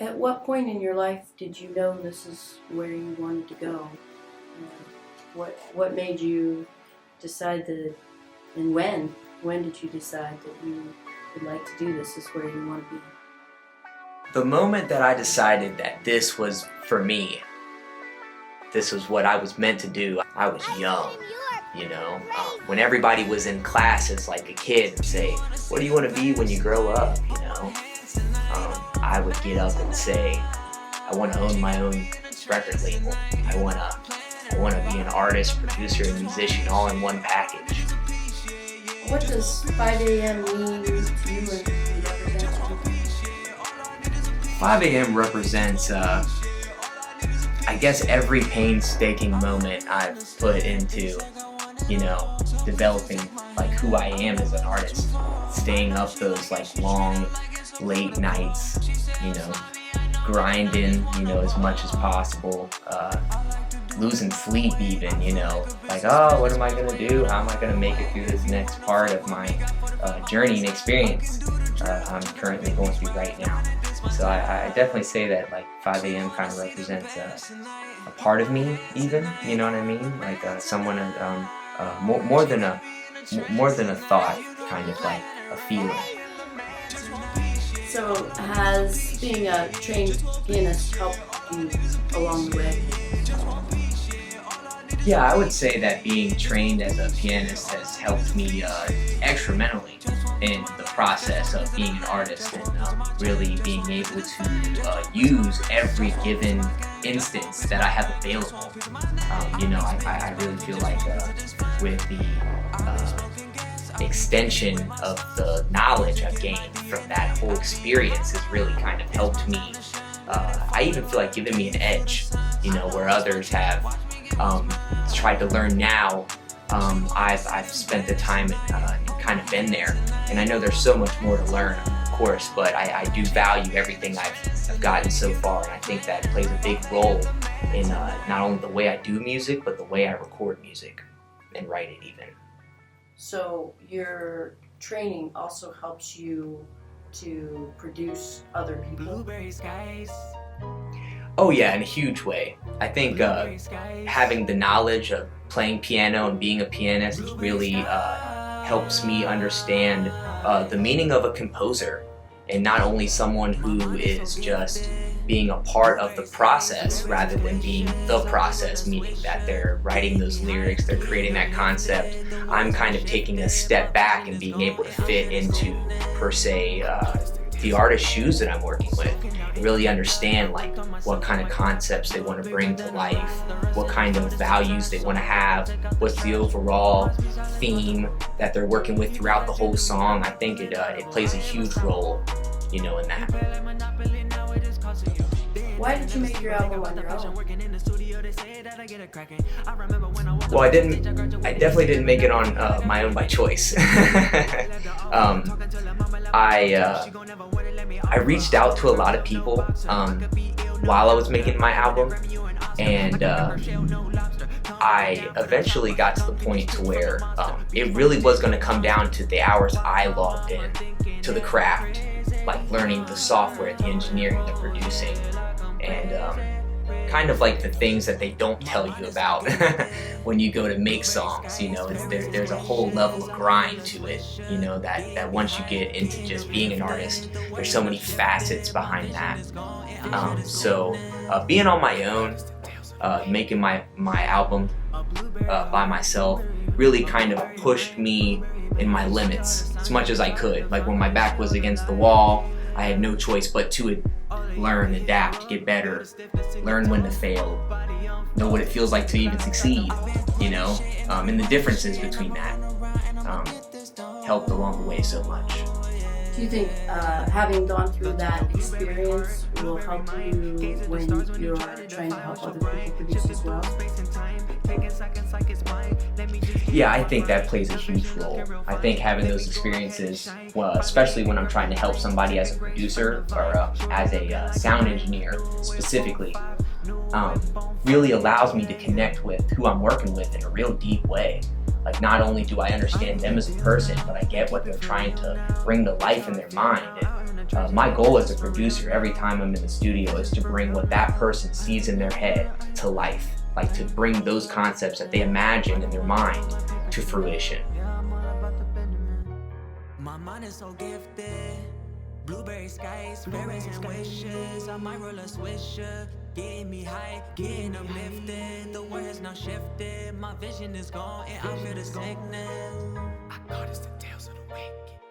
At what point in your life did you know this is where you wanted to go? What made you decide that, and when? When did you decide that you would like to do this? This is where you want to be? The moment that I decided that this was for me, this was what I was meant to do, I was young, you know. When everybody was in class as like a kid and say, what do you want to be when you grow up, you know? I would get up and say, I want to own my own record label. I want to be an artist, producer, and musician all in one package. What does 5am mean to you and represent to you? 5am represents, I guess, every painstaking moment I've put into, you know, developing like who I am as an artist. Staying up those like long, late nights, you know, grinding, you know, as much as possible, losing sleep even, you know, like, oh, what am I gonna do? How am I gonna make it through this next part of my journey and experience I'm currently going through right now? So I definitely say that like 5am kind of represents a part of me even, you know what I mean? Like someone, more than a thought, kind of like a feeling. So has being a trained pianist helped you along the way? Yeah, I would say that being trained as a pianist has helped me extramentally in the process of being an artist and really being able to use every given instance that I have available. You know, I really feel like with the extension of the knowledge I've gained from that whole experience has really kind of helped me. I even feel like giving me an edge, you know, where others have tried to learn now. I've spent the time and kind of been there, and I know there's so much more to learn, of course, but I do value everything I've gotten so far, and I think that plays a big role in not only the way I do music, but the way I record music and write it even. So your training also helps you to produce other people? Oh yeah, in a huge way. I think having the knowledge of playing piano and being a pianist really helps me understand the meaning of a composer, and not only someone who is just being a part of the process rather than being the process, meaning that they're writing those lyrics, they're creating that concept. I'm kind of taking a step back and being able to fit into, per se, the artist's shoes that I'm working with, and really understand like what kind of concepts they want to bring to life, what kind of values they want to have, what's the overall theme that they're working with throughout the whole song. I think it plays a huge role, you know, in that. Why did you make your album on your own? Well, I definitely didn't make it on my own by choice. I reached out to a lot of people while I was making my album, and I eventually got to the point to where it really was going to come down to the hours I logged in to the craft, like learning the software, the engineering, the producing, and kind of like the things that they don't tell you about when you go to make songs. You know, there's a whole level of grind to it, you know, that once you get into just being an artist, there's so many facets behind that. So being on my own, making my album by myself really kind of pushed me in my limits as much as I could. Like when my back was against the wall, I had no choice but to learn, adapt, get better, learn when to fail, know what it feels like to even succeed, you know, and the differences between that helped along the way so much. Do you think having gone through that experience will help you when you're trying to help other people produce as well? Yeah, I think that plays a huge role. I think having those experiences, well, especially when I'm trying to help somebody as a producer or as a sound engineer specifically, really allows me to connect with who I'm working with in a real deep way. Like, not only do I understand them as a person, but I get what they're trying to bring to life in their mind. And My goal as a producer every time I'm in the studio is to bring what that person sees in their head to life, like to bring those concepts that they imagine in their mind to fruition. My mind is so gifted. Blueberry skies, berries and wishes. I might roll a swisher. Getting me high, getting uplifted. The world has now shifted. My vision is gone and I feel the sickness. I call this the tales of the wicked.